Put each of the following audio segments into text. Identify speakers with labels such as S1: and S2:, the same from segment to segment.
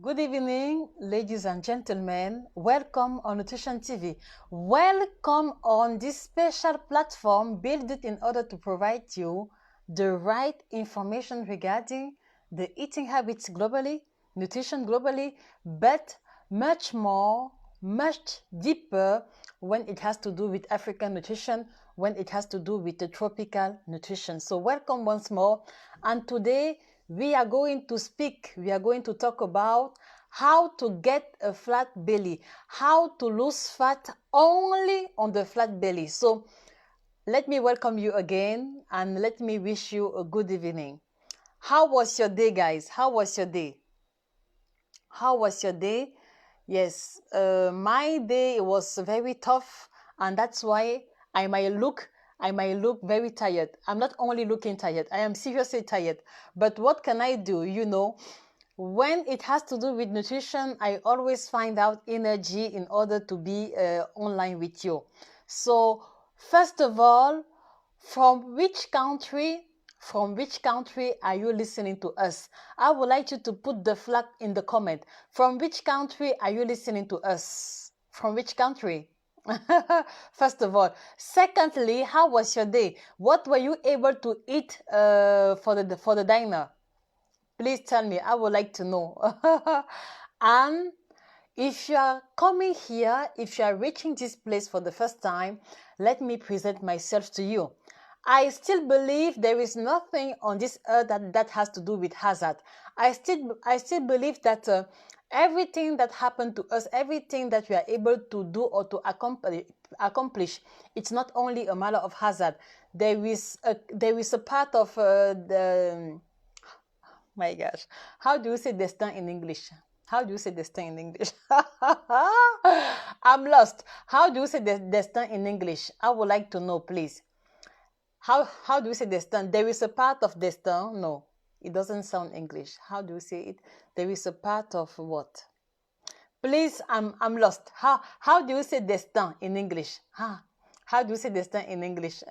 S1: Good evening, ladies and gentlemen. Welcome on Nutrition TV. Welcome on this special platform built in order to provide you the right information regarding the eating habits globally, nutrition globally, but much more, much deeper when it has to do with African nutrition, when it has to do with the tropical nutrition. So welcome once more. And today, we are going to talk about how to get a flat belly, how to lose fat only on the flat belly. So let me welcome you again and let me wish you a good evening. How was your day, guys? How was your day? How was your day? Yes, my day was very tough, and that's why I might look very tired. I'm not only looking tired, I am seriously tired. But what can I do? You know, when it has to do with nutrition, I always find out energy in order to be online with you. So, first of all, from which country are you listening to us? I would like you to put the flag in the comment. From which country are you listening to us? From which country? First of all. Secondly, how was your day? What were you able to eat for the diner? Please tell me. I would like to know. And if you are coming here, if you are reaching this place for the first time, let me present myself to you. I still believe there is nothing on this earth that has to do with hazard. I still believe that everything that happened to us, everything that we are able to do or to accomplish, it's not only a matter of hazard. There is a part of my gosh, how do you say destin in English? How do you say destin in English? I'm lost. How do you say destin in English? I would like to know, please. How do you say destin? There is a part of destin. No, it doesn't sound English. How do you say it? There is a part of what? Please, I'm lost. How do you say destin in English? How do you say destin in English?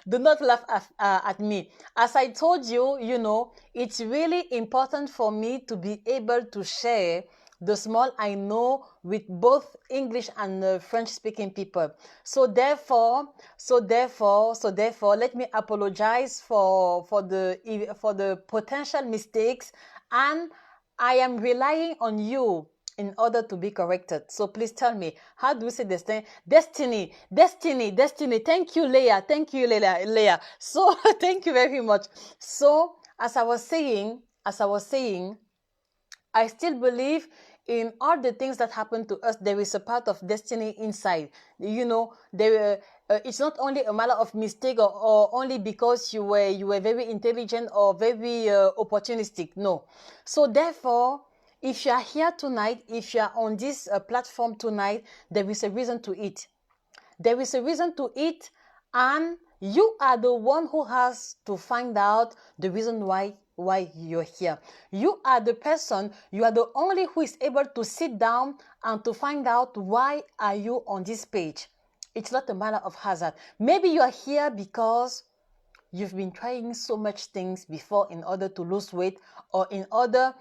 S1: Do not laugh at me. As I told you, you know, it's really important for me to be able to share the small I know with both English and French-speaking people. So therefore, let me apologize for the potential mistakes, and I am relying on you in order to be corrected. So please tell me, how do you say destiny? Destiny. Thank you, Leah. So thank you very much. So as I was saying, I still believe in all the things that happen to us. There is a part of destiny inside. You know, it's not only a matter of mistake or only because you were very intelligent or very opportunistic. No. So therefore, if you are here tonight, if you are on this platform tonight, there is a reason to eat. There is a reason to eat, and you are the one who has to find out the reason why you're here. You are the person, you are the only who is able to sit down and to find out why are you on this page. It's not a matter of hazard. Maybe you are here because you've been trying so much things before in order to lose weight, or in order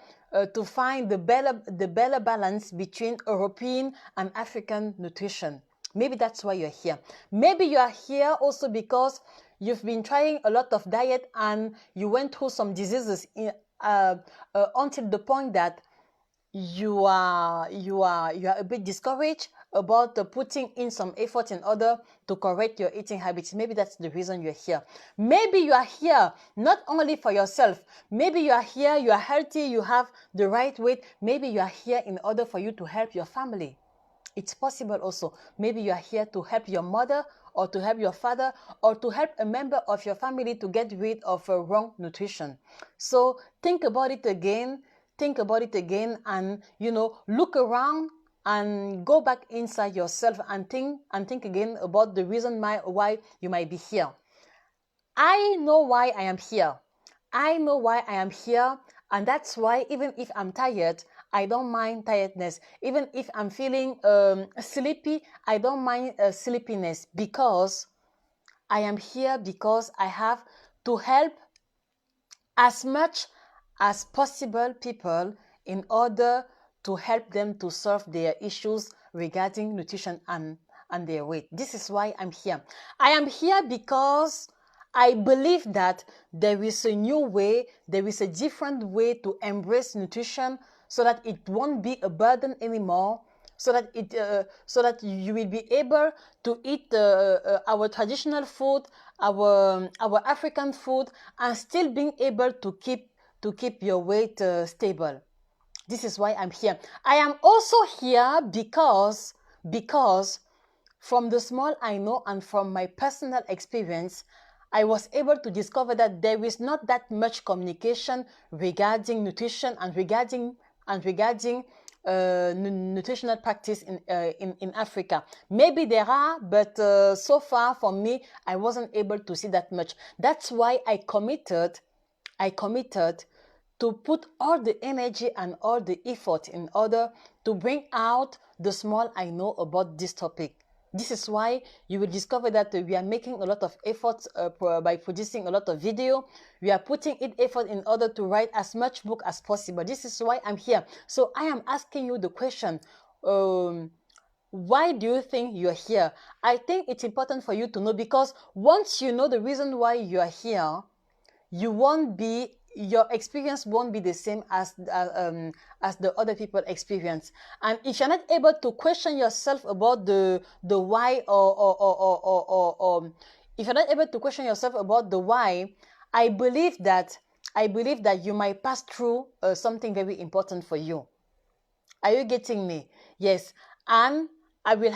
S1: to find the better balance between European and African nutrition. Maybe that's why you're here. Maybe you are here also because you've been trying a lot of diet and you went through some diseases until the point that you are a bit discouraged about putting in some effort in order to correct your eating habits. Maybe that's the reason you're here. Maybe you are here not only for yourself. Maybe you are here, you are healthy, you have the right weight. Maybe you are here in order for you to help your family. It's possible also. Maybe you are here to help your mother, or to help your father, or to help a member of your family to get rid of wrong nutrition. So think about it again. And, you know, look around and go back inside yourself and think again about the reason why you might be here. I know why I am here. And that's why even if I'm tired, I don't mind tiredness. Even if I'm feeling sleepy, I don't mind sleepiness, because I am here because I have to help as much as possible people in order to help them to solve their issues regarding nutrition and their weight. This is why I'm here. I am here because I believe that there is a new way, there is a different way to embrace nutrition so that it won't be a burden anymore, so that you will be able to eat our traditional food, our African food, and still being able to keep your weight stable. This is why I'm here. I am also here because from the small I know and from my personal experience, I was able to discover that there is not that much communication regarding nutrition and regarding nutritional practice in Africa. Maybe there are, but so far for me, I wasn't able to see that much. That's why I committed to put all the energy and all the effort in order to bring out the small I know about this topic. This is why you will discover that we are making a lot of efforts by producing a lot of video. We are putting in effort in order to write as much book as possible. This is why I'm here. So I am asking you the question, why do you think you're here? I think it's important for you to know, because once you know the reason why you are here, your experience won't be the same as the other people experience. And if you're not able to question yourself about the why, or if you're not able to question yourself about the why, I believe that you might pass through something very important for you. Are you getting me? Yes. And I will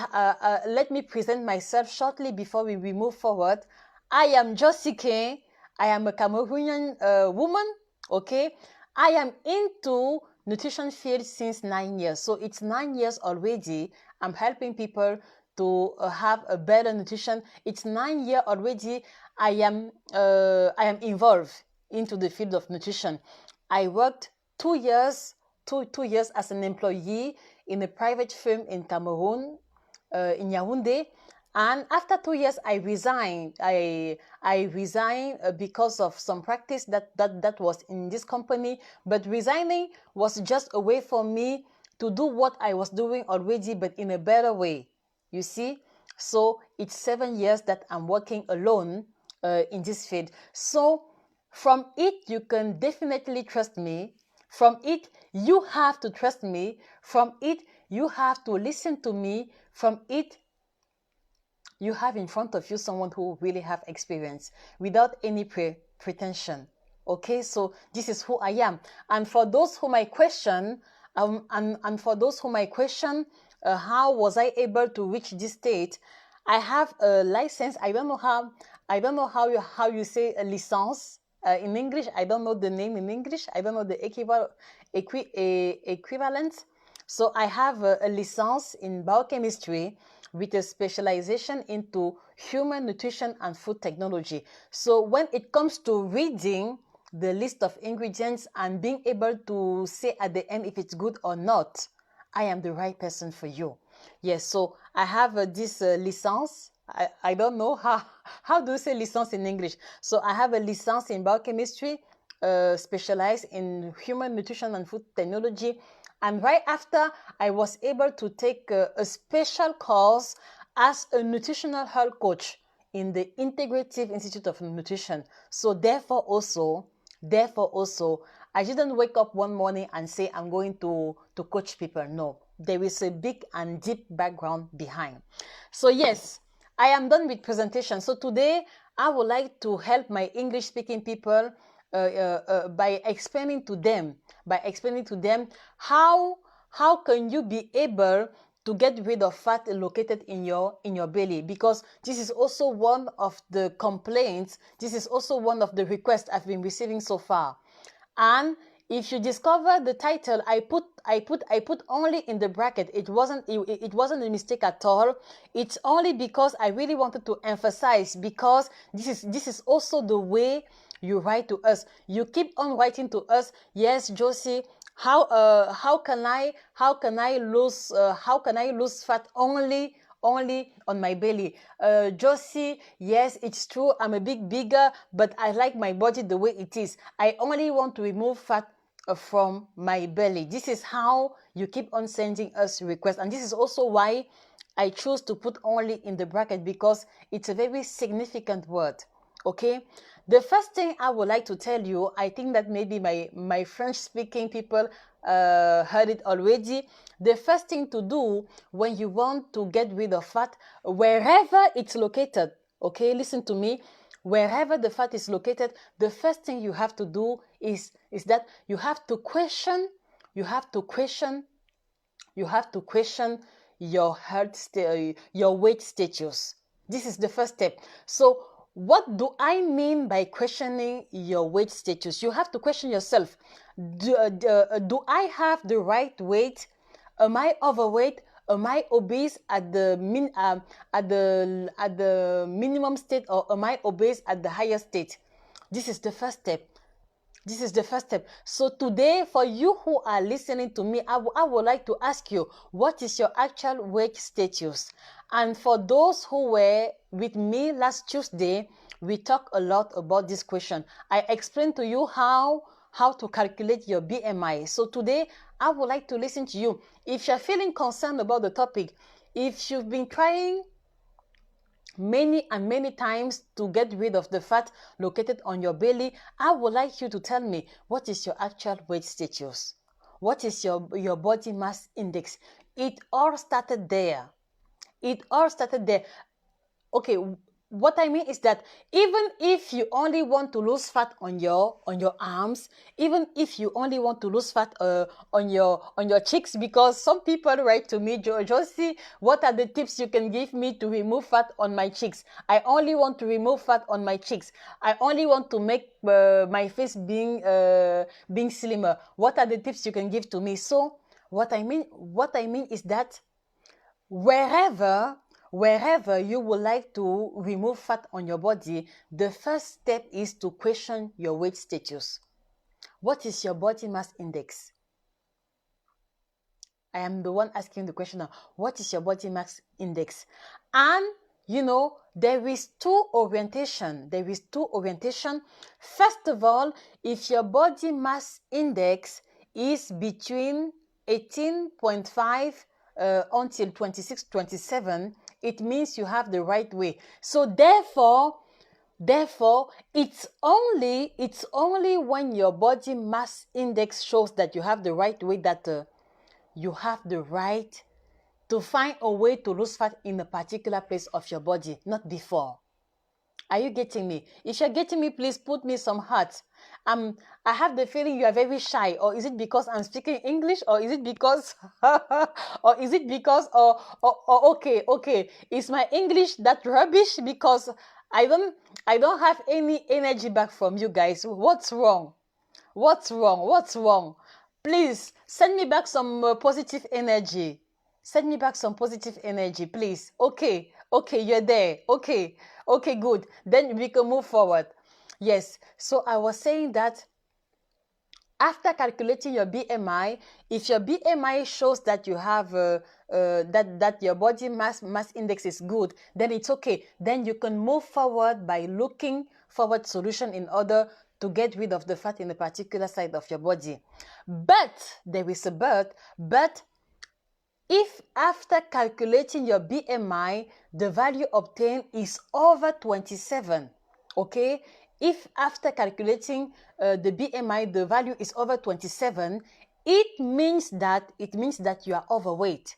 S1: let me present myself shortly before we move forward. I am Josie-K. I am a Cameroonian woman, okay? I am into nutrition field since 9 years. So it's 9 years already. I'm helping people to have a better nutrition. It's 9 years already. I am involved into the field of nutrition. I worked 2 years as an employee in a private firm in Cameroon, in Yaoundé. And after 2 years, I resigned. I resigned because of some practice that was in this company. But resigning was just a way for me to do what I was doing already, but in a better way. You see? So it's 7 years that I'm working alone in this field. So from it, you can definitely trust me. From it, you have to trust me. From it, you have to listen to me. From it, you have in front of you someone who really have experience without any pretension. Okay, so this is who I am. And for those who might question, how was I able to reach this state? I have a license. I don't know how you say a licence in English. I don't know the name in English. I don't know the equivalent. So I have a licence in biochemistry with a specialization into human nutrition and food technology. So when it comes to reading the list of ingredients and being able to say at the end if it's good or not, I am the right person for you. Yes, so I have this licence. I don't know how do you say licence in English. So I have a licence in biochemistry, specialized in human nutrition and food technology. And right after, I was able to take a special course as a nutritional health coach in the Integrative Institute of Nutrition. So therefore also, I didn't wake up one morning and say I'm going to coach people. No, there is a big and deep background behind. So yes, I am done with presentation. So today, I would like to help my English-speaking people by explaining to them how can you be able to get rid of fat located in your belly, because this is also one of the complaints. This is also one of the requests I've been receiving so far. And if you discover the title, I put only in the bracket. It wasn't a mistake at all. It's only because I really wanted to emphasize, because this is also the way you write to us. You keep on writing to us. Yes, Josie, how can I lose fat only only on my belly. Josie, yes, it's true, I'm a bit bigger, but I like my body the way it is. I only want to remove fat from my belly. This is how you keep on sending us requests, and this is also why I choose to put only in the bracket, because it's a very significant word. Okay, the first thing I would like to tell you, I think that maybe my French speaking people heard it already. The first thing to do when you want to get rid of fat, wherever it's located, okay, listen to me, wherever the fat is located, the first thing you have to do is that you have to question your your weight status. This is the first step. So what do I mean by questioning your weight status? You have to question yourself. Do I have the right weight? Am I overweight? Am I obese at the minimum state, or am I obese at the higher state? This is the first step. This is the first step. So today, for you who are listening to me, I would like to ask you, what is your actual weight status? And for those who were with me last Tuesday, we talked a lot about this question. I explained to you how to calculate your BMI. So today, I would like to listen to you. If you're feeling concerned about the topic, if you've been trying many and many times to get rid of the fat located on your belly, I would like you to tell me, what is your actual weight status? What is your body mass index? It all started there. It all started there. Okay, what I mean is that even if you only want to lose fat on your arms, even if you only want to lose fat on your cheeks, because some people write to me, Josie, what are the tips you can give me to remove fat on my cheeks? I only want to remove fat on my cheeks. I only want to make my face being slimmer. What are the tips you can give to me? So what I mean is that wherever you would like to remove fat on your body, the first step is to question your weight status. What is your body mass index? I am the one asking the question now. What is your body mass index? And you know, there is two orientation. First of all, if your body mass index is between 18.5 until 26, 27, it means you have the right weight. So therefore, it's only when your body mass index shows that you have the right weight that you have the right to find a way to lose fat in a particular place of your body, not before. Are you getting me? If you're getting me, please put me some hearts. I have the feeling you are very shy, or is it because I'm speaking English, or is it because, okay, is my English that rubbish? Because I don't have any energy back from you guys. What's wrong? Please send me back some positive energy. Send me back some positive energy, please. Okay, you're there. Okay, good. Then we can move forward. Yes, so I was saying that after calculating your BMI, if your BMI shows that you have that your body mass index is good, then it's okay. Then you can move forward by looking forward solution in order to get rid of the fat in a particular side of your body. But there is a but if after calculating your BMI, the value obtained is over 27, okay? If after calculating the BMI, the value is over 27, it means that you are overweight.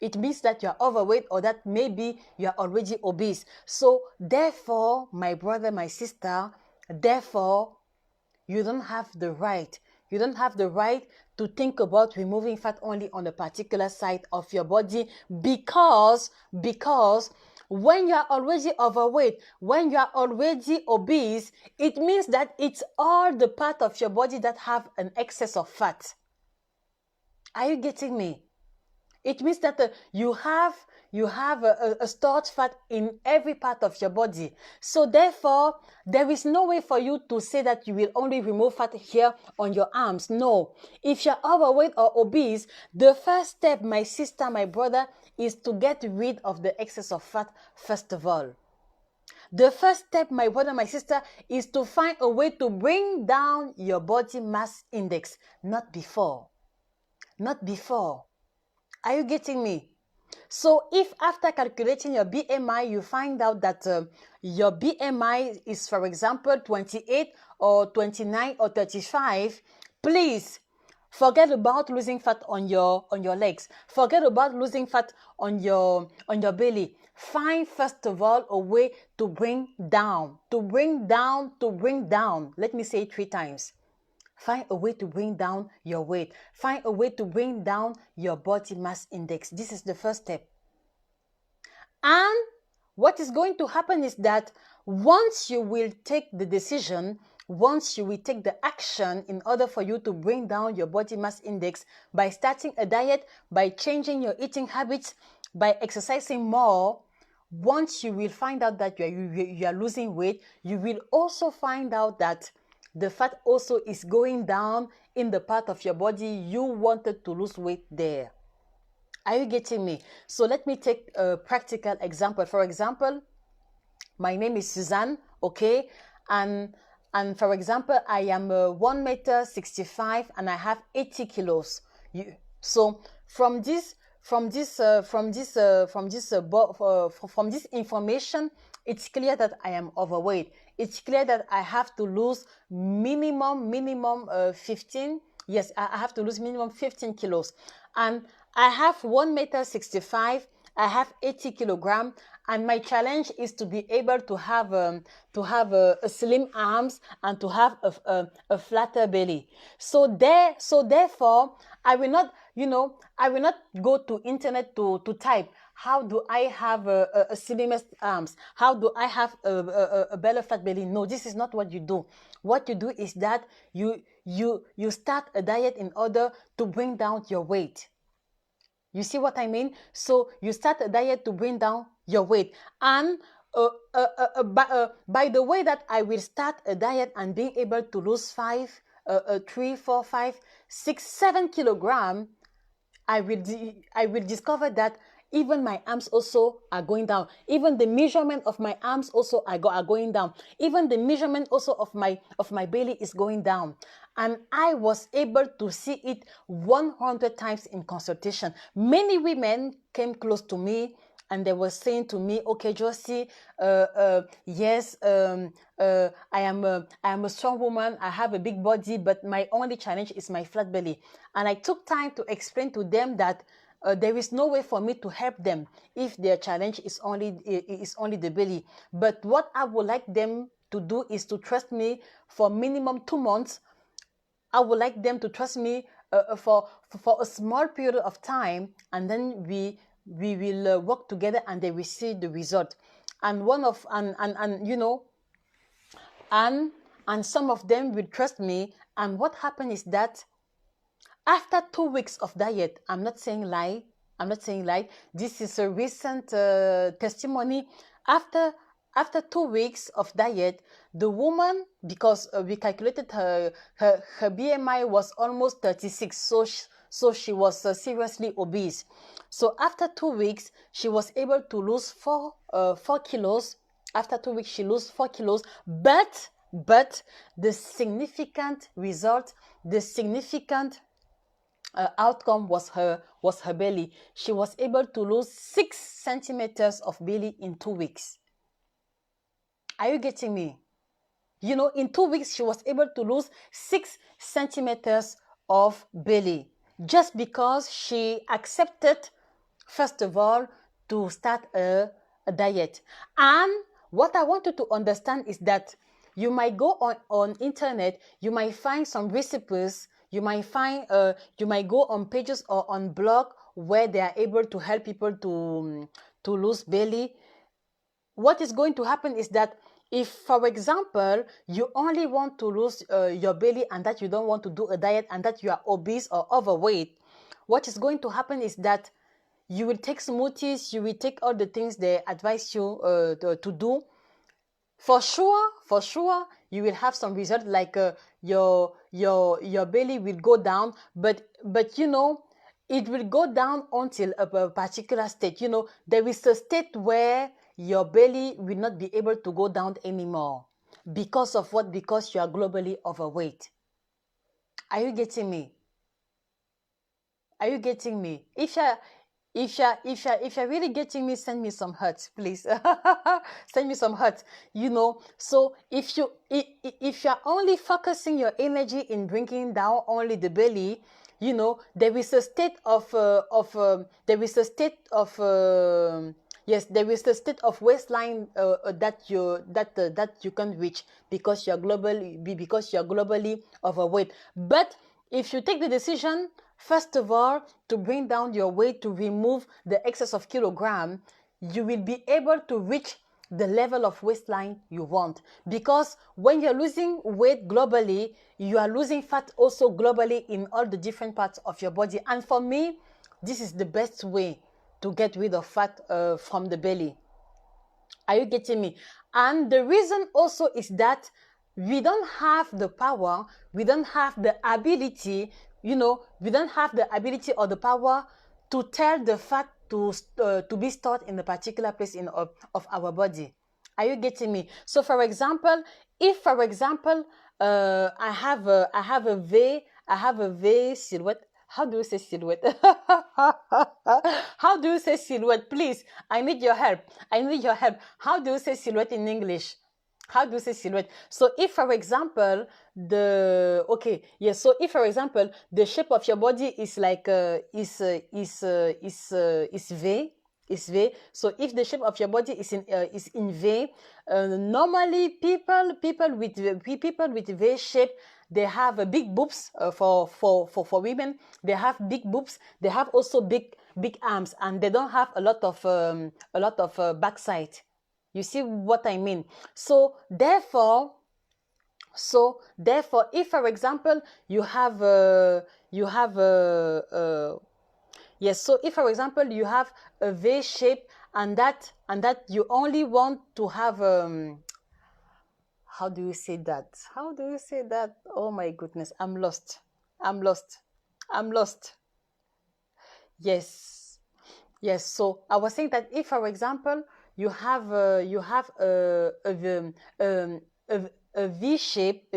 S1: It means that you are overweight, or that maybe you are already obese. So therefore, my brother, my sister, therefore, you don't have the right. You don't have the right to think about removing fat only on a particular side of your body, because when you are already overweight, when you are already obese, it means that it's all the part of your body that have an excess of fat. Are you getting me? It means that you have you have a stored fat in every part of your body. So therefore, there is no way for you to say that you will only remove fat here on your arms. No. If you're overweight or obese, the first step, my sister, my brother, is to get rid of the excess of fat first of all. The first step, my brother, my sister, is to find a way to bring down your body mass index, not before. Not before. Are you getting me? So if after calculating your BMI, you find out that your BMI is, for example, 28 or 29 or 35, please forget about losing fat on your legs. Forget about losing fat on your belly. Find first of all a way to bring down. Let me say it 3 times. Find a way to bring down your weight. Find a way to bring down your body mass index. This is the first step. And what is going to happen is that once you will take the decision, once you will take the action in order for you to bring down your body mass index by starting a diet, by changing your eating habits, by exercising more, once you will find out that you are losing weight, you will also find out that the fat also is going down in the part of your body you wanted to lose weight there. Are you getting me? So let me take a practical example. For example, my name is Suzanne, okay? And for example, I am 1.65 m and I have 80 kilos. So from this information, it's clear that I am overweight. It's clear that I have to lose minimum 15. Yes, I have to lose minimum 15 kilos. And I have 1.65 m, I have 80 kilograms, and my challenge is to be able to have a slim arms and to have a flatter belly. So therefore, I will not, I will not go to internet to type, how do I have a slimmest arms? How do I have a better fat belly? No, this is not what you do. What you do is that you start a diet in order to bring down your weight. You see what I mean? So you start a diet to bring down your weight. And by the way that I will start a diet and being able to lose 3, 4, 5, 6, 7 kilograms, I will discover that even my arms also are going down. Even the measurement of my arms also are going down. Even the measurement also of my belly is going down. And I was able to see it 100 times in consultation. Many women came close to me and they were saying to me, okay, Josie, yes, I am a strong woman. I have a big body, but my only challenge is my flat belly. And I took time to explain to them that there is no way for me to help them if their challenge is only the belly. But what I would like them to do is to trust me for minimum 2 months. I would like them to trust me for a small period of time, and then we will work together and they will see the result. And and some of them will trust me. And what happened is that after 2 weeks of diet, I'm not saying lie. This is a recent testimony. After 2 weeks of diet, the woman, because we calculated her BMI was almost 36, so she was seriously obese. So after 2 weeks, she was able to lose 4 kilos. After 2 weeks, she lost 4 kilos. But the significant result, the significant outcome was her belly. She was able to lose 6 centimeters of belly in 2 weeks. Are you getting me? In 2 weeks, she was able to lose 6 centimeters of belly just because she accepted, first of all, to start a diet. And what I want you to understand is that you might go on internet, you might find some recipes, you might go on pages or on blog where they are able to help people to lose belly. What is going to happen is that if, for example, you only want to lose your belly and that you don't want to do a diet and that you are obese or overweight, what is going to happen is that you will take smoothies, you will take all the things they advise you to do. For sure, you will have some result, like your belly will go down, but you know, it will go down until a particular state. You know, there is a state where your belly will not be able to go down anymore. Because of what? Because you are globally overweight. Are you getting me? Are you getting me? If you're really getting me, send me some hearts, please. Send me some hearts. You know, so if you're only focusing your energy in bringing down only the belly, you know, there is a state of yes, there is a state of waistline that you can reach because you're globally overweight. But if you take the decision, first of all, to bring down your weight, to remove the excess of kilogram, you will be able to reach the level of waistline you want. Because when you're losing weight globally, you are losing fat also globally in all the different parts of your body. And for me, this is the best way to get rid of fat from the belly. Are you getting me? And the reason also is that we don't have the power, we don't have the ability, you know, we don't have the ability or the power to tell the fat to be stored in a particular place of our body. Are you getting me? So for example, if for example I have a V silhouette. How do you say silhouette? How do you say silhouette? Please, I need your help. I need your help. How do you say silhouette in English? How do you say silhouette? So if, for example, so if, for example, the shape of your body is like is V, is V. So if the shape of your body is in V, normally people with V shape, they have a big boobs. For women, they have big boobs. They have also big arms, and they don't have a lot of backside. You see what I mean? So therefore, if, for example, you have yes, so if, for example, you have a V shape, and that you only want to have how do you say that? How do you say that? Oh my goodness, I'm lost. Yes. So I was saying that if, for example, you have a V shape,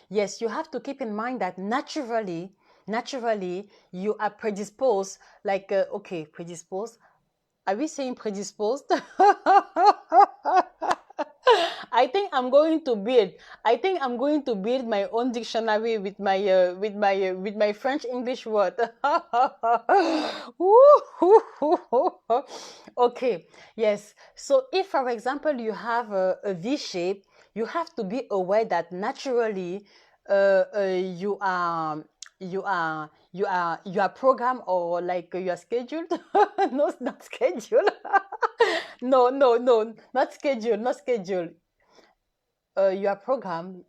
S1: yes, you have to keep in mind that naturally you are predisposed, like predisposed. Are we saying predisposed? I think I'm going to build my own dictionary with my French English word. Okay, yes. So if, for example, you have a V shape, you have to be aware that naturally you are programmed, or like you are scheduled. No, not scheduled. No, not scheduled. You are programmed,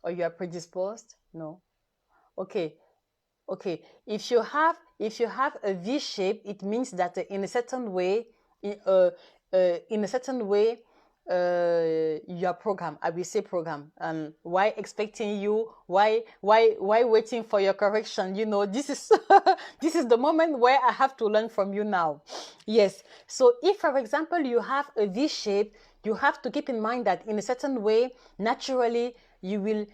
S1: or you are predisposed. No. Okay. If you have a V shape, it means that in a certain way, you are programmed. I will say program. And why expecting you? Why waiting for your correction? You know, this is this is the moment where I have to learn from you now. Yes. So if, for example, you have a V shape, you have to keep in mind that in a certain way, naturally, you will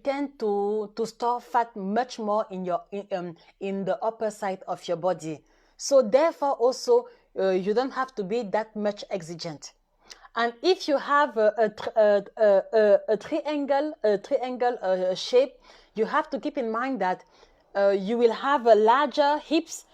S1: tend to store fat much more in the upper side of your body. So therefore, also you don't have to be that much exigent. And if you have a triangle shape, you have to keep in mind that you will have larger hips.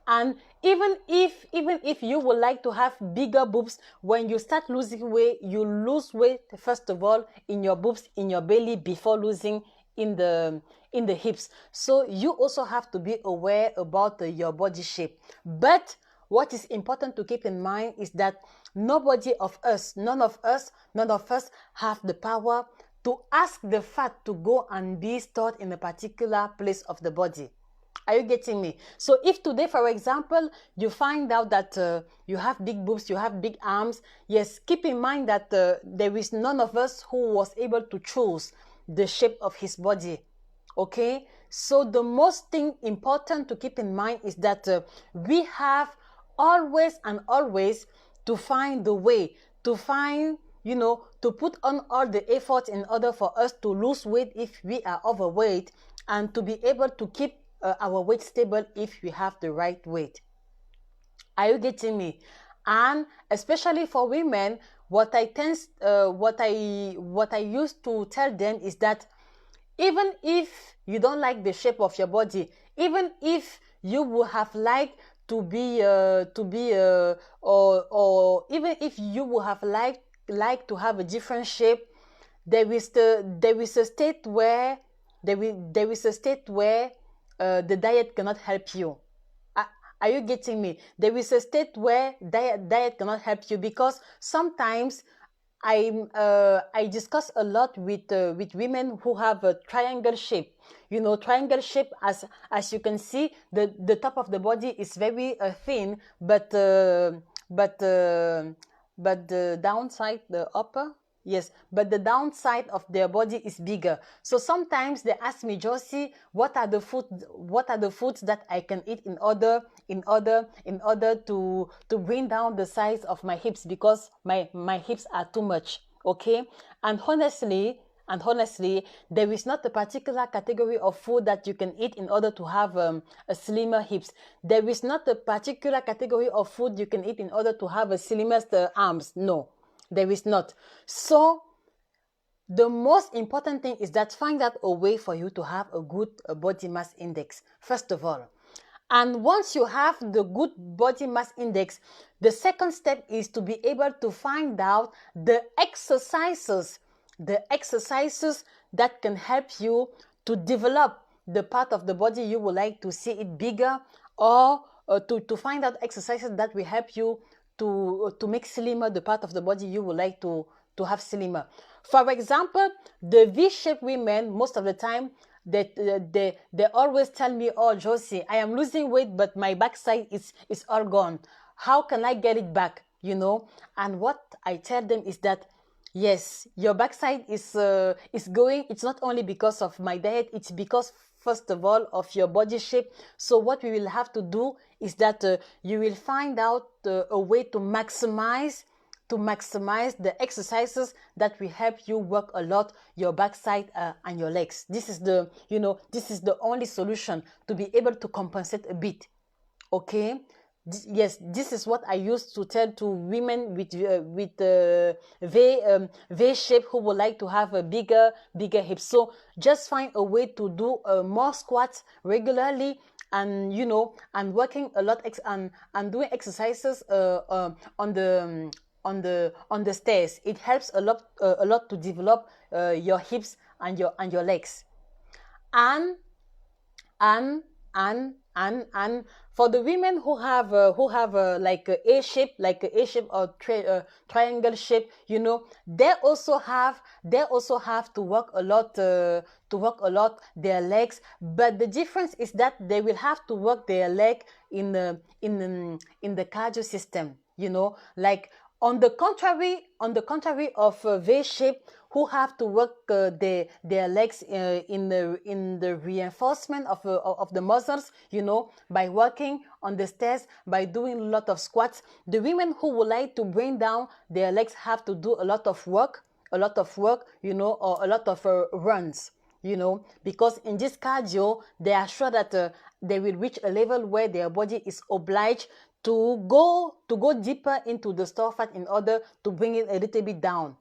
S1: And even if you would like to have bigger boobs, when you start losing weight, you lose weight first of all in your boobs, in your belly, before losing in the hips. So you also have to be aware about your body shape. But what is important to keep in mind is that none of us have the power to ask the fat to go and be stored in a particular place of the body. Are you getting me? So if today, for example, you find out that you have big boobs, you have big arms, yes, keep in mind that there is none of us who was able to choose the shape of his body. Okay? So the most thing important to keep in mind is that we have always and always to find the way, to find, you know, to put on all the effort in order for us to lose weight if we are overweight, and to be able to keep our weight stable if we have the right weight. Are you getting me? And especially for women, what I used to tell them is that even if you don't like the shape of your body, even if you would have liked to be or even if you would have liked to have a different shape, there is a state where the diet cannot help you. Are you getting me? There is a state where diet cannot help you, because sometimes I discuss a lot with women who have a triangle shape. You know, triangle shape, as you can see, the top of the body is very thin, but the downside, the upper. Yes, but the downside of their body is bigger. So sometimes they ask me, Josie, what are the foods that I can eat in order to bring down the size of my hips, because my hips are too much. Okay? And honestly, there is not a particular category of food that you can eat in order to have a slimmer hips. There is not a particular category of food you can eat in order to have a slimmer arms. No. There is not. So the most important thing is that find out a way for you to have a good body mass index, first of all. And once you have the good body mass index, the second step is to be able to find out the exercises that can help you to develop the part of the body you would like to see it bigger, or to find out exercises that will help you to make slimmer the part of the body you would like to have slimmer. For example, the V-shaped women, most of the time, they always tell me, oh, Josie, I am losing weight, but my backside is all gone. How can I get it back? You know? And what I tell them is that, yes, your backside is going. It's not only because of my diet, it's because, first of all, of your body shape. So what we will have to do is that you will find out a way to maximize the exercises that will help you work a lot your backside and your legs. This is the only solution to be able to compensate a bit. Okay? Yes, this is what I used to tell to women with V shape who would like to have a bigger hips. So just find a way to do more squats regularly, and and working a lot and doing exercises on the stairs. It helps a lot to develop your hips and your legs. And for the women who have like a shape or triangle shape, they also have to work a lot their legs. But the difference is that they will have to work their leg in the cardio system. Like on the contrary of V shape, who have to work their legs in the reinforcement of the muscles, by working on the stairs, by doing a lot of squats. The women who would like to bring down their legs have to do a lot of work, or a lot of runs, because in this cardio, they are sure that they will reach a level where their body is obliged to go deeper into the store fat in order to bring it a little bit down.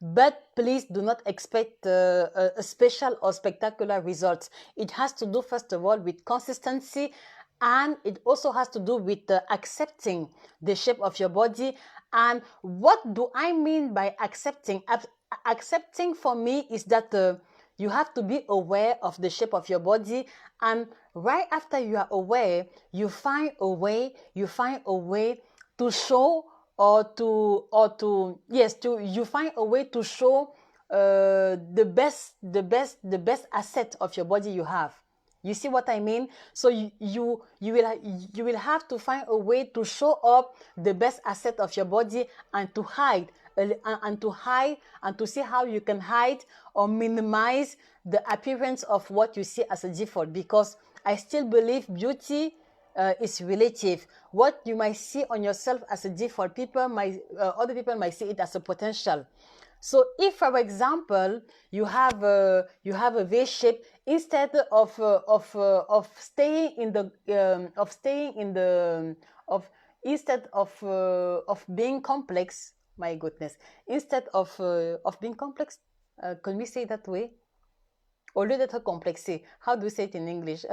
S1: But please do not expect a special or spectacular results. It has to do, first of all, with consistency, and it also has to do with accepting the shape of your body. And what do I mean by accepting? Accepting for me is that you have to be aware of the shape of your body, and right after you are aware, you find a way to show you find a way to show the best asset of your body you have. You see what I mean? So you will have to find a way to show up the best asset of your body and to hide and to see how you can hide or minimize the appearance of what you see as a default, because I still believe beauty is relative. What you might see on yourself as a default, other people might see it as a potential. So if, for example, you have a V shape, instead of being complex, my goodness, instead of being complex, can we say it that way? Au lieu d'être complexé, how do we say it in English?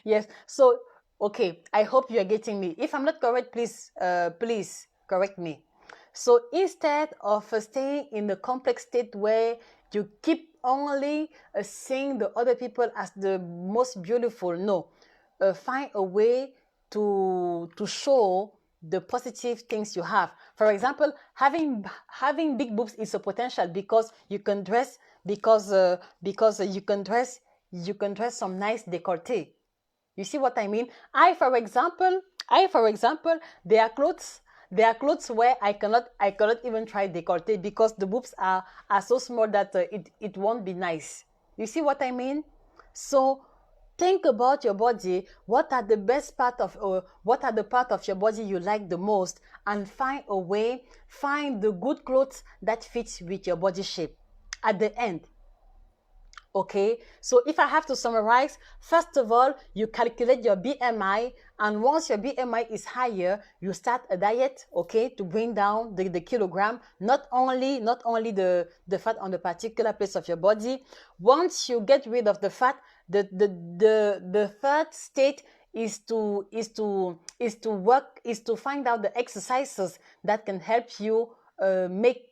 S1: Yes. So okay, I hope you are getting me. If I'm not correct, please correct me. So instead of staying in the complex state where you keep only seeing the other people as the most beautiful, no, find a way to show the positive things you have. For example, having big boobs is a potential, because you can dress you can dress some nice décolleté. You see what I mean? I, for example, there are clothes where I cannot even try décolleté, because the boobs are so small that it won't be nice. You see what I mean? So think about your body. What are the best part of your body you like the most, and find the good clothes that fits with your body shape at the end. Okay, so if I have to summarize, first of all, you calculate your BMI, and once your BMI is higher, you start a diet, okay, to bring down the kilogram, not only the fat on the particular place of your body. Once you get rid of the fat, the third state is to find out the exercises that can help you make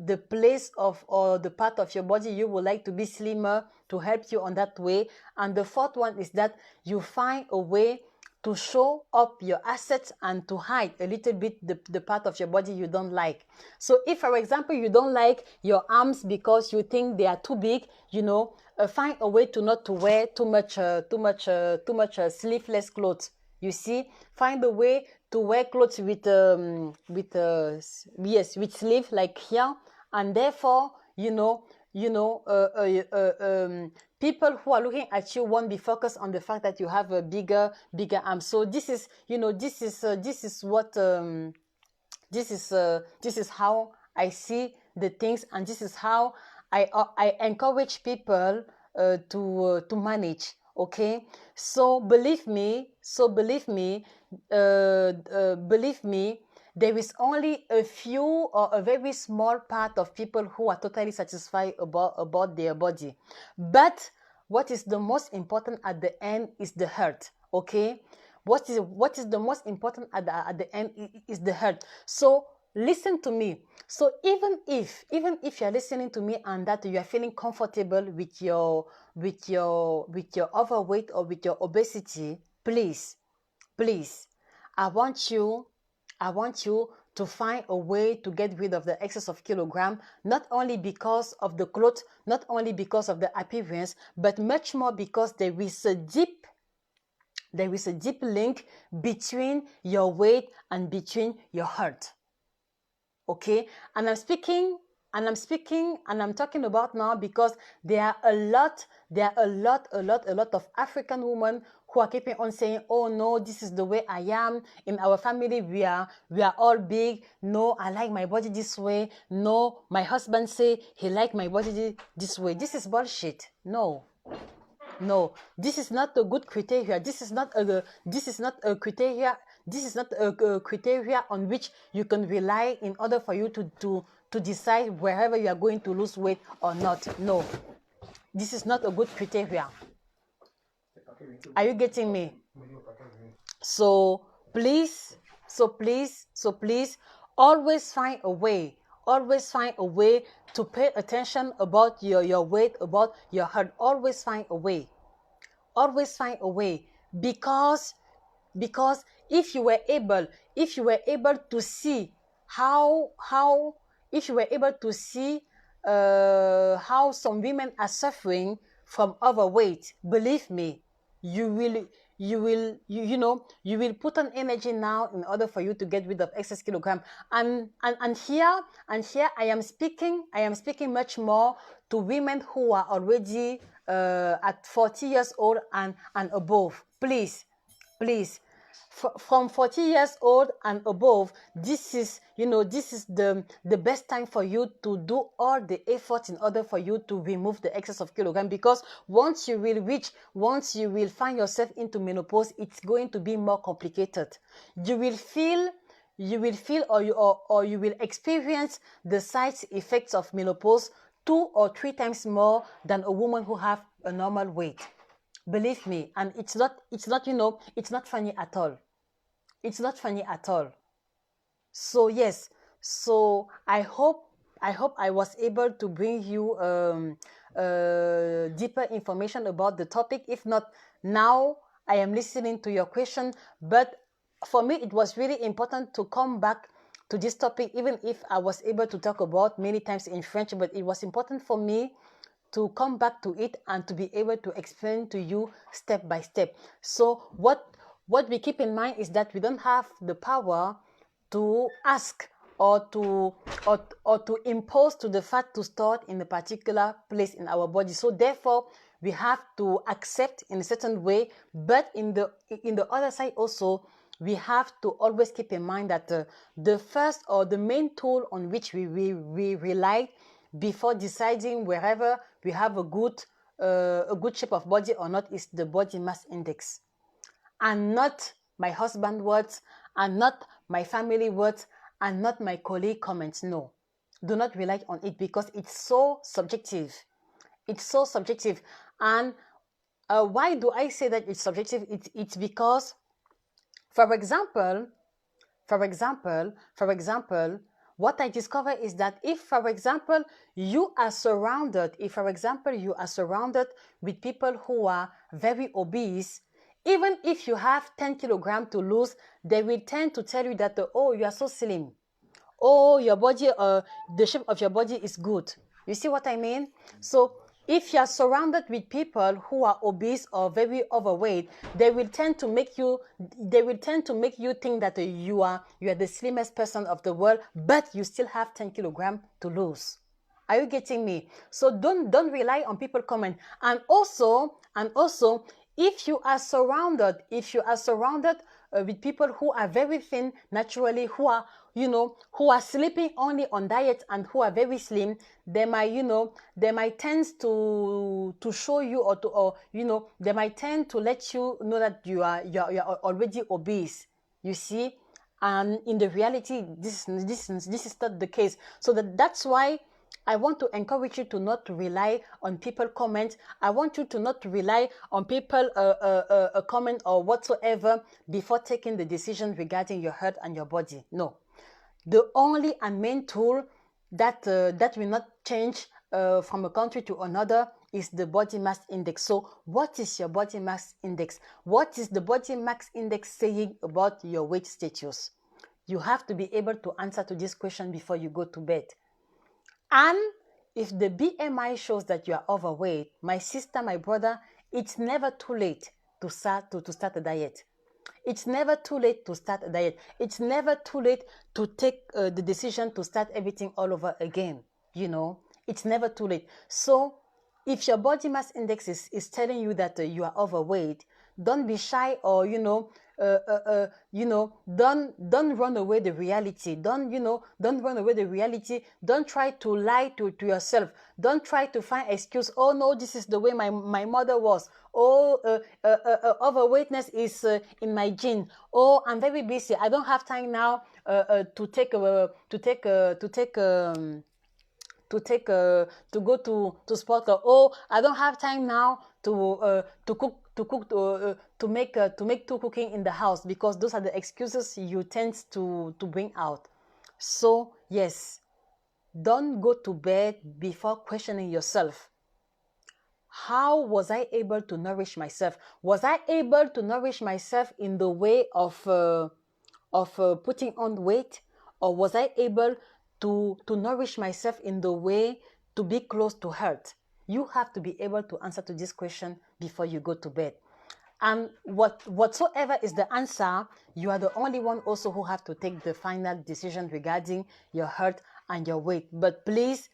S1: the place of, or the part of your body you would like to be slimmer, to help you on that way. And the fourth one is that you find a way to show up your assets and to hide a little bit the part of your body you don't like. So if, for example, you don't like your arms because you think they are too big, you know, find a way to not to wear too much sleeveless clothes. You see, find a way to wear clothes with sleeve like here, and therefore, people who are looking at you won't be focused on the fact that you have a bigger arm. So this is how I see the things, and this is how I encourage people to manage. Okay, so believe me, there is only a few or a very small part of people who are totally satisfied about their body. But what is the most important at the end is the heart. Okay, what is the most important at the end is the heart. So listen to me. So even if you're listening to me and that you are feeling comfortable with your overweight or with your obesity, please, I want you to find a way to get rid of the excess of kilogram, not only because of the clothes, not only because of the appearance, but much more because there is a deep link between your weight and between your heart. Okay, and I'm talking about now because there are a lot of African women who are keeping on saying, oh no, this is the way I am. In our family, we are all big. No, I like my body this way. No, my husband say he like my body this way. This is bullshit. No, this is not a good criteria. This is not a criteria. This is not a criteria on which you can rely in order for you to decide wherever you are going to lose weight or not. No, this is not a good criteria. Are you getting me? So please, always find a way. Always find a way to pay attention about your weight, about your health. Always find a way. Always find a way, because if you were able to see how some women are suffering from overweight, believe me, you will put on energy now in order for you to get rid of excess kilogram. And here I am speaking much more to women who are already at 40 years old and above. Please, from 40 years old and above, this is the best time for you to do all the efforts in order for you to remove the excess of kilogram, because once you will find yourself into menopause, it's going to be more complicated. You will feel or you will experience the side effects of menopause 2 or 3 times more than a woman who have a normal weight. Believe me. And it's not funny at all. It's not funny at all. So yes, so I hope I was able to bring you deeper information about the topic. If not, now I am listening to your question, but for me it was really important to come back to this topic, even if I was able to talk about many times in French, but it was important for me to come back to it and to be able to explain to you step by step. So what we keep in mind is that we don't have the power to ask or to impose to the fat to start in a particular place in our body. So therefore, we have to accept in a certain way, but in the other side also, we have to always keep in mind that the first or the main tool on which we rely before deciding wherever we have a good shape of body or not is the body mass index, and not my husband's words, and not my family words, and not my colleague comments. No, do not rely on it, because it's so subjective. It's so subjective. And why do I say that it's subjective? It's because, for example, what I discover is that if, for example, you are surrounded with people who are very obese, even if you have 10 kilograms to lose, they will tend to tell you that, oh, you are so slim. Oh, your body, the shape of your body is good. You see what I mean? So if you are surrounded with people who are obese or very overweight, they will tend to make you think that you are the slimmest person of the world, but you still have 10 kilograms to lose. Are you getting me? So don't rely on people comment. And also, if you are surrounded with people who are very thin naturally, who are sleeping only on diet and who are very slim, they might tend to show you they might tend to let you know that you are already obese. You see, and in the reality, this is not the case. So that's why I want to encourage you to not rely on people comment. I want you to not rely on people comment or whatsoever before taking the decision regarding your health and your body. No. The only and main tool that will not change from a country to another is the body mass index. So what is your body mass index? What is the body mass index saying about your weight status? You have to be able to answer to this question before you go to bed. And if the BMI shows that you are overweight, my sister, my brother, it's never too late to start a diet. It's never too late to start a diet. It's never too late to take the decision to start everything all over again. It's never too late. So if your body mass index is telling you that you are overweight, don't be shy, or don't run away the reality. Don't run away the reality. Don't try to lie to yourself. Don't try to find excuse. Oh no, this is the way my mother was. Oh, overweightness is in my gene. Oh, I'm very busy. I don't have time now to go to sport. Oh, I don't have time now to make two cooking in the house, because those are the excuses you tend to bring out. So yes, don't go to bed before questioning yourself. How was I able to nourish myself? Was I able to nourish myself in the way of putting on weight, or was I able to nourish myself in the way to be close to health? You have to be able to answer to this question before you go to bed. And whatsoever is the answer, you are the only one also who have to take the final decision regarding your health and your weight. But please,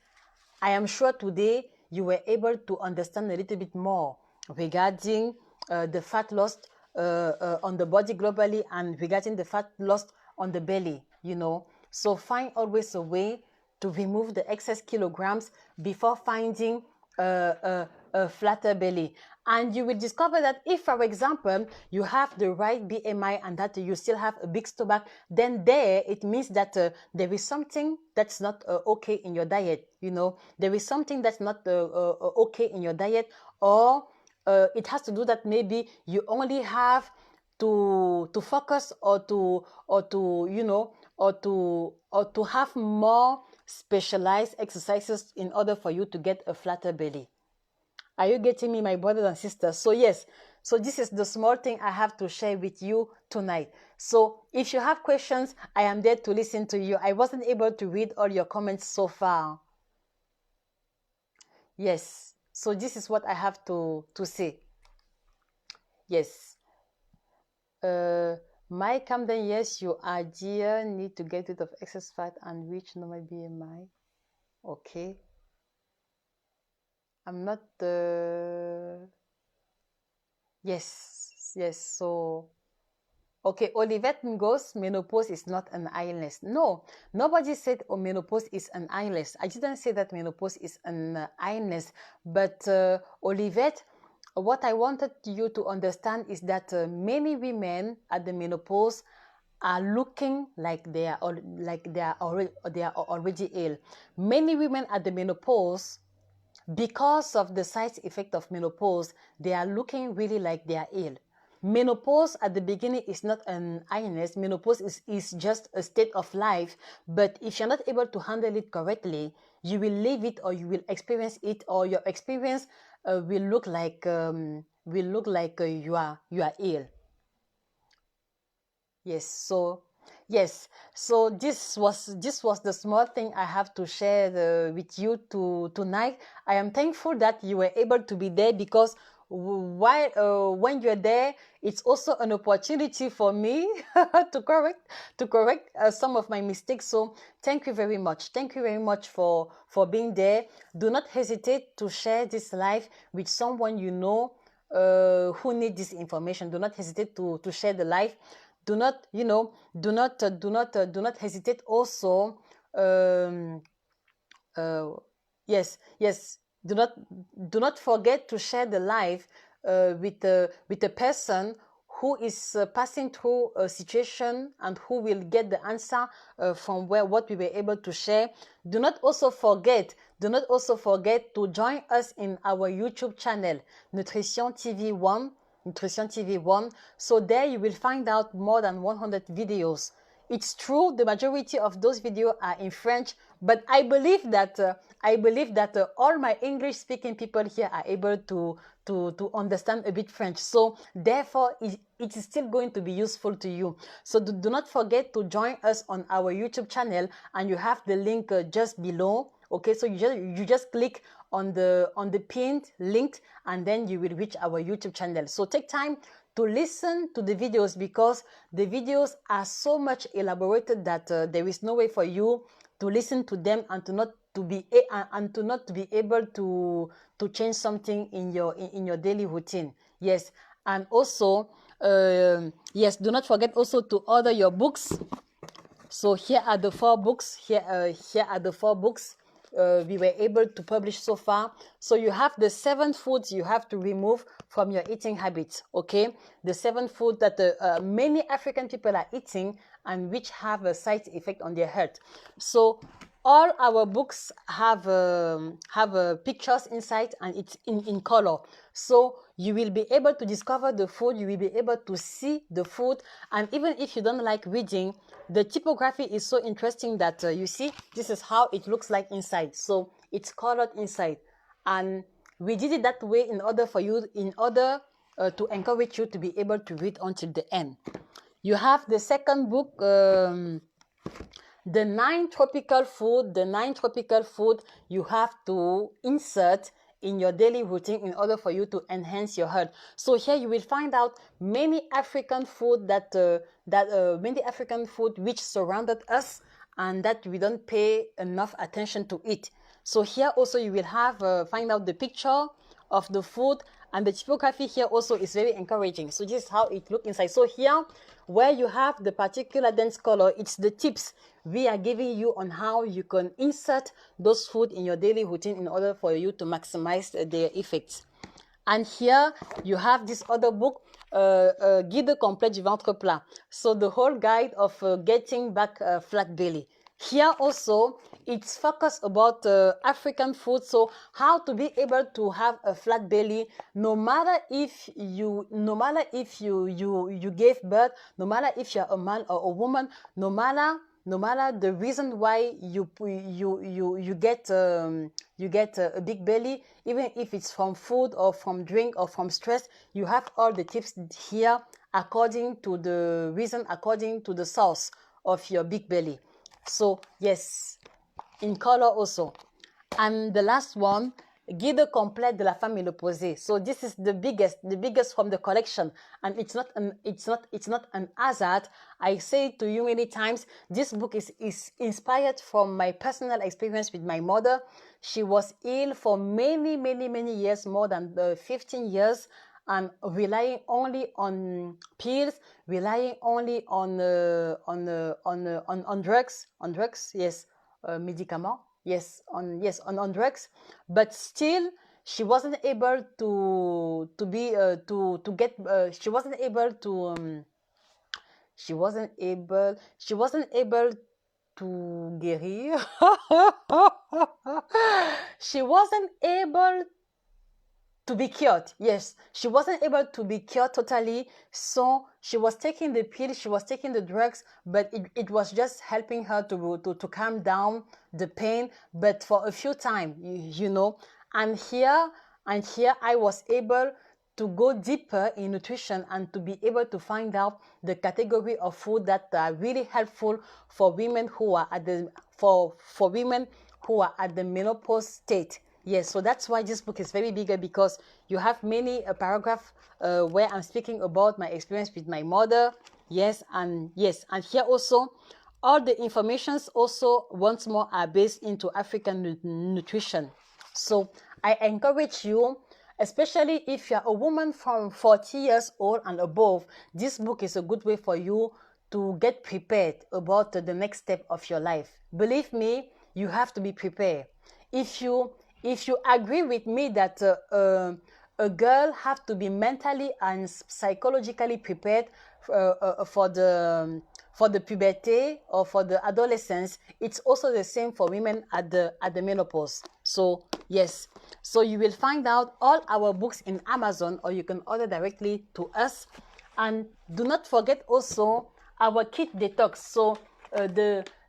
S1: I am sure today you were able to understand a little bit more regarding the fat lost on the body globally and regarding the fat lost on the belly, you know. So find always a way to remove the excess kilograms before finding a flatter belly. And you will discover that if, for example, you have the right BMI and that you still have a big stomach, then there it means that there is something that's not okay in your diet. You know, there is something that's not okay in your diet, or it has to do that maybe you only have to focus or to have more specialized exercises in order for you to get a flatter belly. Are you getting me, my brothers and sisters? So yes, so this is the small thing I have to share with you tonight. So if you have questions, I am there to listen to you. I wasn't able to read all your comments so far. Yes, so this is what I have to say. Yes. My Camden, yes, you are dear, need to get rid of excess fat and reach normal BMI. Okay. I'm not yes, so okay, Olivette goes, menopause is not an illness. No, nobody said menopause is an illness. I didn't say that menopause is an illness, but Olivette, what I wanted you to understand is that many women at the menopause are looking like they are already ill. Many women at the menopause, because of the side effect of menopause, they are looking really like they are ill. Menopause at the beginning is not an illness. Menopause is just a state of life. But if you're not able to handle it correctly, you will live it, or you will experience it, or your experience will look like you are ill. Yes. So this was the small thing I have to share with you tonight. I am thankful that you were able to be there, because when you're there, it's also an opportunity for me to correct some of my mistakes. So thank you very much. Thank you very much for being there. Do not hesitate to share this live with someone you know who needs this information. Do not hesitate to share the live. Do not hesitate also. Yes. Do not forget to share the live with a person who is passing through a situation and who will get the answer from what we were able to share. Do not also forget to join us in our YouTube channel, Nutrition TV 1. So there you will find out more than 100 videos. It's true, the majority of those videos are in French, but I believe that all my English-speaking people here are able to understand a bit French. So therefore, it is still going to be useful to you. So do not forget to join us on our YouTube channel, and you have the link just below. Okay, so you just click on the pinned link, and then you will reach our YouTube channel. So take time to listen to the videos, because the videos are so much elaborated that there is no way for you to listen to them and to not to be able to change something in your daily routine. Yes, and also yes, do not forget also to order your books. So here are the 4 books. Here are the 4 books we were able to publish so far. So you have the 7 foods you have to remove from your eating habits. Okay, the 7 foods that many African people are eating and which have a side effect on their health. So all our books have pictures inside, and it's in color. So you will be able to discover the food, you will be able to see the food, and even if you don't like reading, the typography is so interesting that you see, this is how it looks like inside. So it's colored inside, and we did it that way in order to encourage you to be able to read until the end. You have the second book, the 9 tropical food. The 9 tropical food you have to insert in your daily routine in order for you to enhance your health. So here you will find out many African food many African food which surrounded us and that we don't pay enough attention to it. So here also you will have find out the picture of the food, and the typography here also is very encouraging. So this is how it looks inside. So here where you have the particular dense color, it's the tips we are giving you on how you can insert those food in your daily routine in order for you to maximize their effects. And here you have this other book, Guide complet du ventre plat. So the whole guide of getting back a flat belly. Here also it's focused about African food, so how to be able to have a flat belly no matter if you gave birth, no matter if you're a man or a woman, no matter the reason why you get a big belly, even if it's from food or from drink or from stress, you have all the tips here according to the reason, according to the source of your big belly. So yes, in color also. And the last one, Guide complet de la femme ménopausée. So this is the biggest from the collection, and it's not an hazard. I say to you many times, this book is inspired from my personal experience with my mother. She was ill for many years, more than 15 years, and relying only on pills, relying only on drugs, yes, médicaments. Yes, on drugs, but still she wasn't able to guérir. She wasn't able to be cured. Yes, she wasn't able to be cured totally. So she was taking the pills, she was taking the drugs, but it was just helping her to calm down the pain, but for a few times, you know. And here I was able to go deeper in nutrition and to be able to find out the category of food that are really helpful for women who are at the menopause state. Yes, so that's why this book is very bigger, because you have many paragraphs where I'm speaking about my experience with my mother. Yes, and here also all the informations also once more are based into African nutrition. So I encourage you, especially if you're a woman from 40 years old and above, this book is a good way for you to get prepared about the next step of your life. Believe me, you have to be prepared. If you agree with me that a girl have to be mentally and psychologically prepared for the puberty or for the adolescence, it's also the same for women at the menopause. So yes, so you will find out all our books in Amazon, or you can order directly to us. And do not forget also our kit detox. So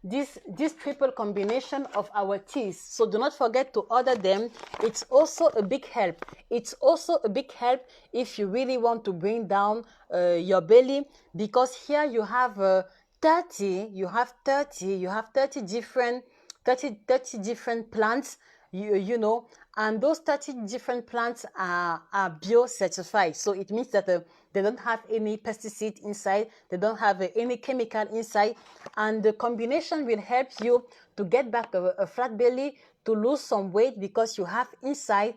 S1: this triple combination of our teas. So do not forget to order them. It's also a big help. It's also a big help if you really want to bring down your belly, because here you have 30 different plants, you know, and those 30 different plants are bio-certified. So it means that they don't have any pesticide inside, they don't have any chemical inside, and the combination will help you to get back a flat belly, to lose some weight, because you have inside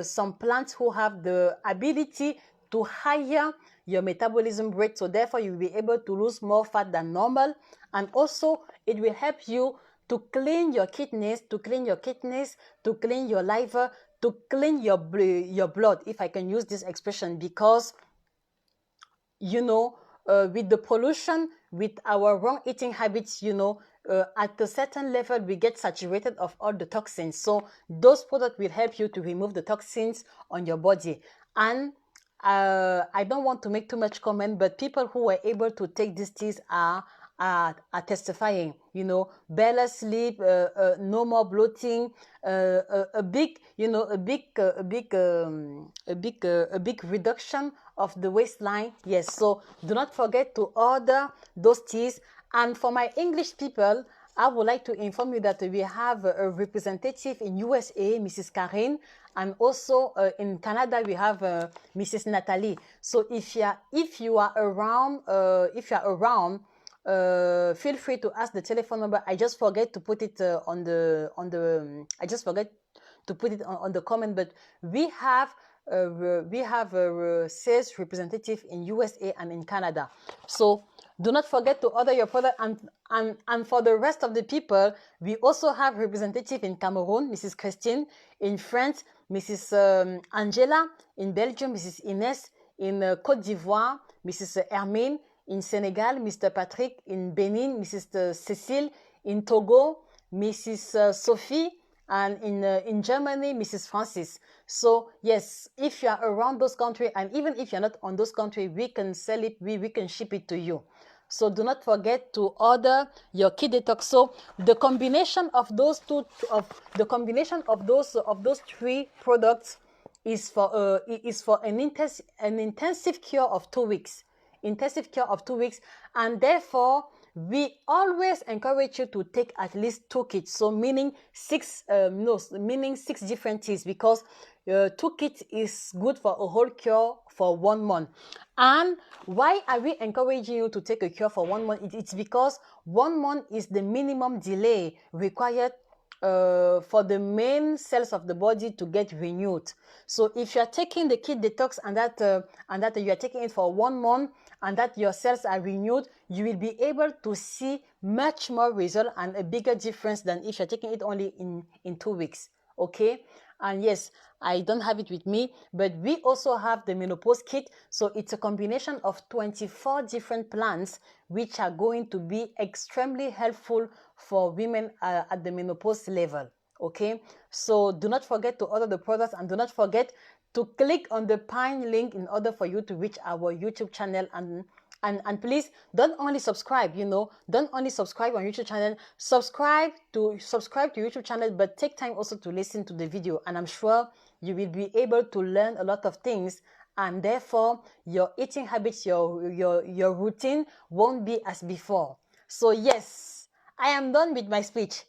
S1: some plants who have the ability to higher your metabolism rate. So therefore you will be able to lose more fat than normal, and also it will help you to clean your kidneys, to clean your liver, to clean your blood, if I can use this expression, because you know, with the pollution, with our wrong eating habits, you know, at a certain level we get saturated of all the toxins. So those products will help you to remove the toxins on your body. And I don't want to make too much comment, but people who were able to take these teas are testifying, you know, better sleep, no more bloating, a big reduction of the waistline. Yes, so do not forget to order those teas. And for my English people, I would like to inform you that we have a representative in USA, Mrs. Karen, and also in Canada we have Mrs. Nathalie. So if you are around, feel free to ask the telephone number. I just forget to put it on the comment, but we have a sales representative in USA and in Canada. So do not forget to order your product. And for the rest of the people, we also have representative in Cameroon, Mrs. Christine, in France, Mrs. Angela, in Belgium, Mrs. Ines, in Côte d'Ivoire, Mrs. Herminec, in Senegal, Mr. Patrick, in Benin, Mrs. Cécile, in Togo, Mrs. Sophie, and in Germany, Mrs. Francis. So yes, if you are around those countries, and even if you're not on those countries, we can sell it, we can ship it to you. So do not forget to order your kit detox. So the combination of those three products is for an intensive cure of 2 weeks. Intensive cure of 2 weeks, and therefore we always encourage you to take at least 2 kits. So meaning 6 different teas, because 2 kits is good for a whole cure for 1 month. And why are we encouraging you to take a cure for 1 month? It's because 1 month is the minimum delay required for the main cells of the body to get renewed. So if you are taking the kit detox and that you are taking it for 1 month and that your cells are renewed, you will be able to see much more result and a bigger difference than if you're taking it only in 2 weeks. Okay? And yes, I don't have it with me, but we also have the menopause kit. So it's a combination of 24 different plants which are going to be extremely helpful for women at the menopause level. Okay, so do not forget to order the products, and do not forget to click on the pin link in order for you to reach our YouTube channel. And please don't only subscribe, don't only subscribe on YouTube channel, subscribe to YouTube channel, but take time also to listen to the video, and I'm sure you will be able to learn a lot of things, and therefore your eating habits, your routine won't be as before. So yes, I am done with my speech.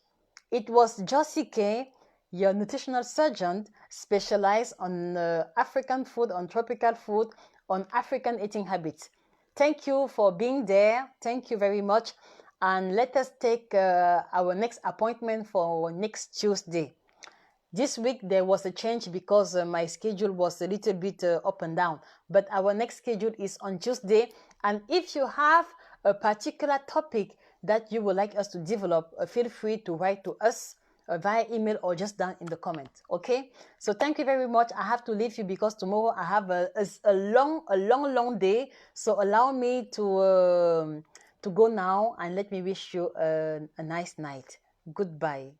S1: It was Josie-K, your nutritional surgeon, specialized on African food, on tropical food, on African eating habits. Thank you for being there. Thank you very much. And let us take our next appointment for next Tuesday. This week there was a change because my schedule was a little bit up and down. But our next schedule is on Tuesday. And if you have a particular topic that you would like us to develop, feel free to write to us via email or just down in the comment. Okay, so thank you very much. I have to leave you because tomorrow I have a long day, so allow me to go now, and let me wish you a nice night. Goodbye.